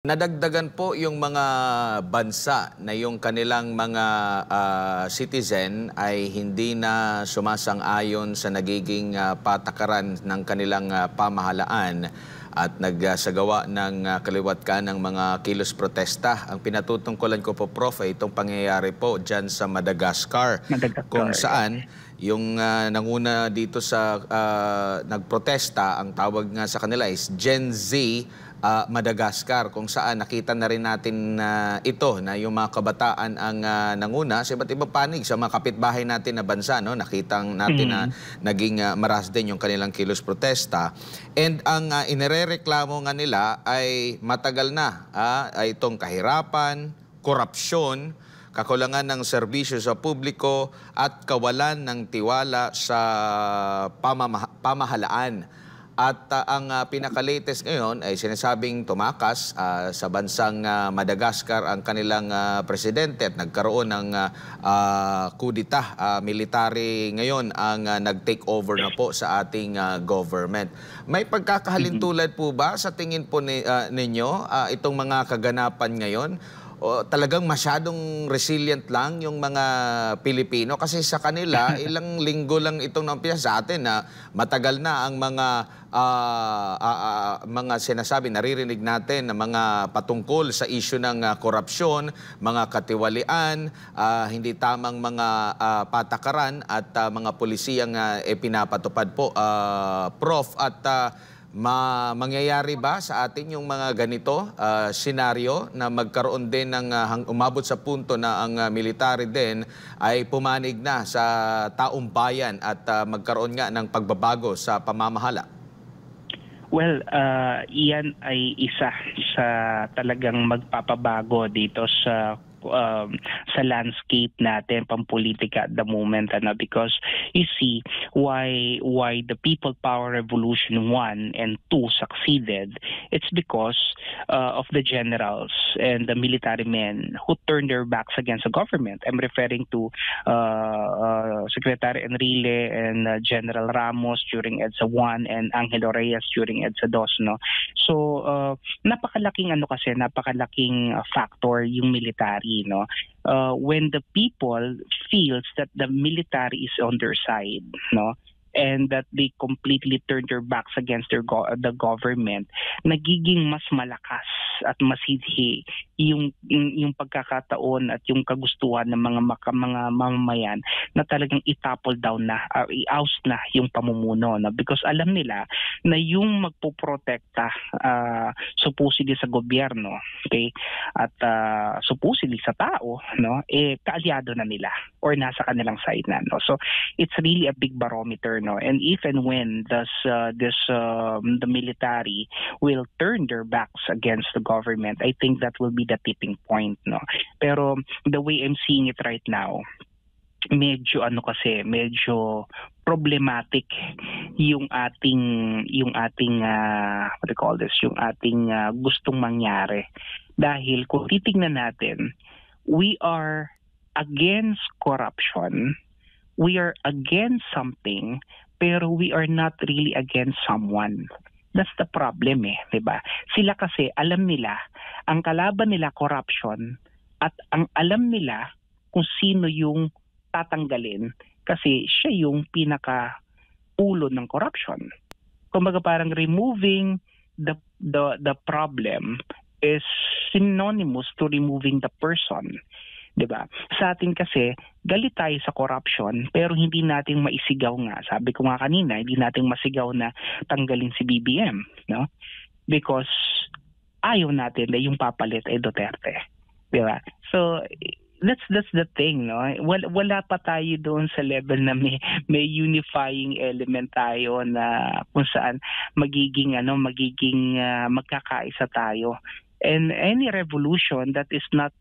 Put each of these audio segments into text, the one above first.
Nadagdagan po yung mga bansa na yung kanilang mga citizen ay hindi na sumasang-ayon sa nagiging patakaran ng kanilang pamahalaan at nagsagawa ng kaliwat ka ng mga kilos protesta. Ang pinatutungkulan ko po, Prof, ay itong pangyayari po dyan sa Madagascar, kung saan yung nanguna dito sa nagprotesta, ang tawag nga sa kanila is Gen Z Madagascar, kung saan nakita na rin natin ito na yung mga kabataan ang nanguna sa iba't ibang panig sa mga kapitbahay natin na bansa, no? Nakitang natin na naging maras din yung kanilang kilos protesta. And ang inirereklamo nga nila ay matagal na ay itong kahirapan, korupsyon, kakulangan ng serbisyo sa publiko at kawalan ng tiwala sa pamahalaan. At ang pinaka-latest ngayon ay sinasabing tumakas sa bansang Madagascar ang kanilang presidente at nagkaroon ng kudita. Military ngayon ang nag-take over na po sa ating government. May pagkakahalintulad po ba sa tingin po ninyo itong mga kaganapan ngayon? O talagang masyadong resilient lang yung mga Pilipino? Kasi sa kanila, ilang linggo lang itong nampisa sa atin na matagal na ang mga sinasabi, naririnig natin na mga patungkol sa issue ng korupsyon, mga katiwalian, hindi tamang mga patakaran at mga pulisiyang pinapatupad po, Prof. At mangyayari ba sa atin yung mga ganito senaryo na magkaroon din ng umabot sa punto na ang military din ay pumanig na sa taong bayan at magkaroon nga ng pagbabago sa pamamahala? Well, iyan ay isa sa talagang magpapabago dito sa landscape natin pampolitika at the moment, because you see why the people power revolution 1 and 2 succeeded. It's because of the generals and the military men who turned their backs against the government. I'm referring to Secretary Enrile and General Ramos during EDSA 1 and Angelo Reyes during EDSA 2, no? So napakalaking factor yung military, no? When the people feels that the military is on their side, no, and that they completely turn their backs against the government, nagiging mas malakas at masidhi yung pagkakataon at yung kagustuhan ng mga mamamayan na talagang itapol down na, i-oust na yung pamumuno, no? Because alam nila na yung magpoprotekta supposedly sa gobyerno, okay, at supposedly sa tao, no, kaalyado na nila or nasa kanilang side na, no? So it's really a big barometer, no? And if and when the military will turn their backs against the government, I think that will be the tipping point, no? Pero the way I'm seeing it right now, medyo problematic yung ating what do you call this, yung ating gustong mangyari. Dahil kung titingnan natin, we are against corruption, we are against something, pero we are not really against someone. That's the problem, diba? Sila kasi alam nila, ang kalaban nila corruption, at ang alam nila kung sino yung tatanggalin kasi siya yung pinaka-ulo ng corruption. Kumbaga parang removing the problem is synonymous to removing the person. Diba? Sa atin kasi, galit tayo sa corruption pero hindi natin maisigaw nga. Sabi ko nga kanina, hindi natin masigaw na tanggalin si BBM, no? Because ayaw natin na yung papalit ay Duterte. Diba? So, that's the thing, no? Wala pa tayo doon sa level na may unifying element tayo na kung saan magiging magkakaisa tayo. And any revolution that is not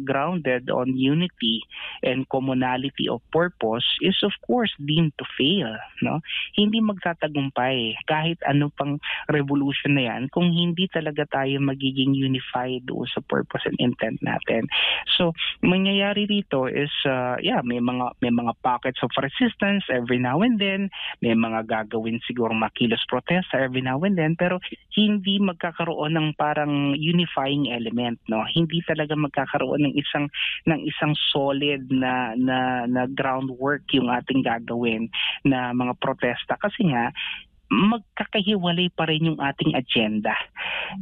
grounded on unity and commonality of purpose is of course deemed to fail, no? Hindi magtatagumpay kahit ano pang revolution na yan kung hindi talaga tayo magiging unified doon sa purpose and intent natin. So mangyayari dito is may mga pockets of resistance every now and then, may mga gagawin siguro makilos protesta every now and then, pero hindi magkakaroon ng parang unifying element, no. Hindi talaga magkakaroon ng isang solid na groundwork yung ating gagawin na mga protesta kasi nga magkakahiwalay pa rin yung ating agenda.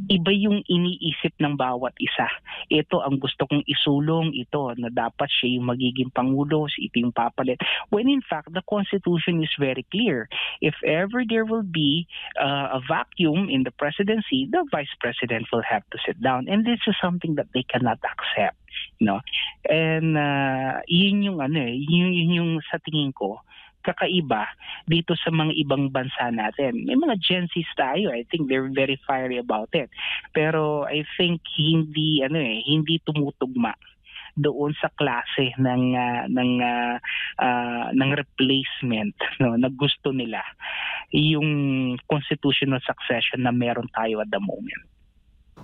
Iba yung iniisip ng bawat isa. Ito ang gusto kong isulong, ito na dapat siya yung magiging pangulo, ito yung papalit. When in fact, the Constitution is very clear. If ever there will be a vacuum in the presidency, the Vice President will have to sit down. And this is something that they cannot accept. No? And yun yung sa tingin ko, kakaiba dito sa mga ibang bansa natin. May mga Gen Zs tayo, I think they're very fiery about it. Pero I think hindi tumutugma doon sa klase ng replacement, no, na gusto nila yung constitutional succession na meron tayo at the moment.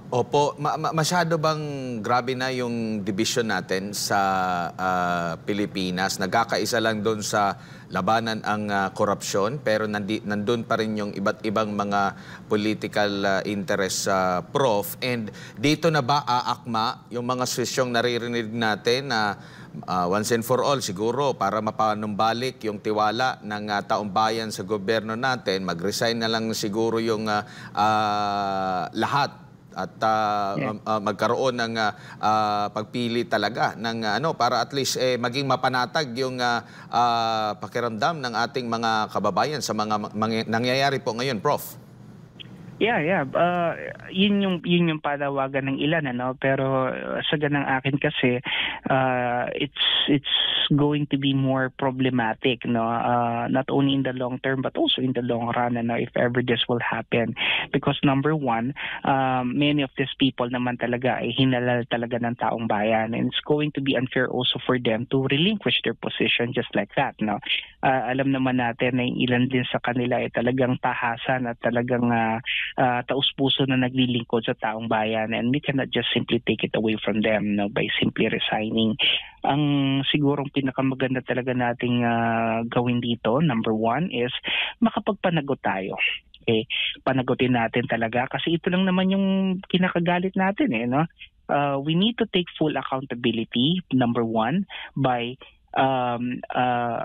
Opo, masyado bang grabe na yung division natin sa Pilipinas? Nagkakaisa lang doon sa labanan ang korupsyon, pero nandun pa rin yung iba't ibang mga political interest, Prof. And dito na ba aakma yung mga swisyong naririnig natin na once and for all siguro para mapanumbalik yung tiwala ng taong bayan sa gobyerno natin, mag-resign na lang siguro yung lahat at magkaroon ng pagpili talaga ng para at least maging mapanatag yung pakiramdam ng ating mga kababayan sa mga nangyayari po ngayon, Prof. Yeah. Yun yung panawagan ng ilan, pero sa ganang akin kasi it's going to be more problematic, not only in the long term but also in the long run, if ever this will happen, because number one, many of these people naman talaga ay hinalal talaga ng taong bayan, and it's going to be unfair also for them to relinquish their position just like that, alam naman natin na ilan din sa kanila ay talagang tahasan at talagang taus-puso na naglilingkod sa taong bayan, and we cannot just simply take it away from them by simply resigning. Ang sigurong pinakamaganda talaga nating gawin dito, number one, is makapagpanagot tayo. Okay? Panagutin natin talaga kasi ito lang naman yung kinakagalit natin. We need to take full accountability, number one, by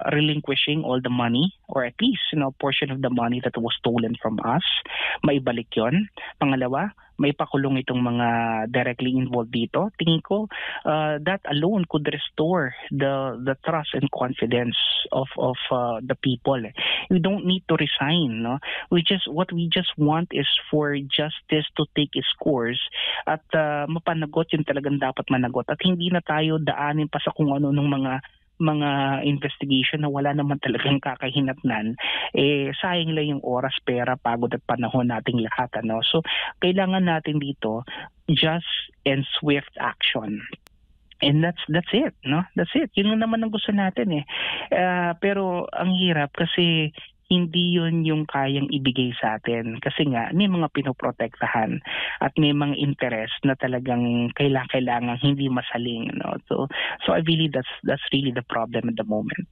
relinquishing all the money, or at least portion of the money that was stolen from us. Maibalik yon. Pangalawa, may pakulong itong mga directly involved dito. Tingin ko that alone could restore the trust and confidence of the people. We don't need to resign, what we just want is for justice to take its course at mapanagot yung talagang dapat managot, at hindi na tayo daanin pa sa kung ano ng mga investigation na wala naman talagang kakahinatnan. Sayang lang yung oras, pera, pagod at panahon nating lahat. So kailangan natin dito just and swift action. And that's it, That's it. Yun lang naman ang gusto natin pero ang hirap kasi hindi yun yung kayang ibigay sa atin. Kasi nga, may mga pinoprotektahan at may mga interest na talagang kailangan hindi masaling. So I believe that's really the problem at the moment.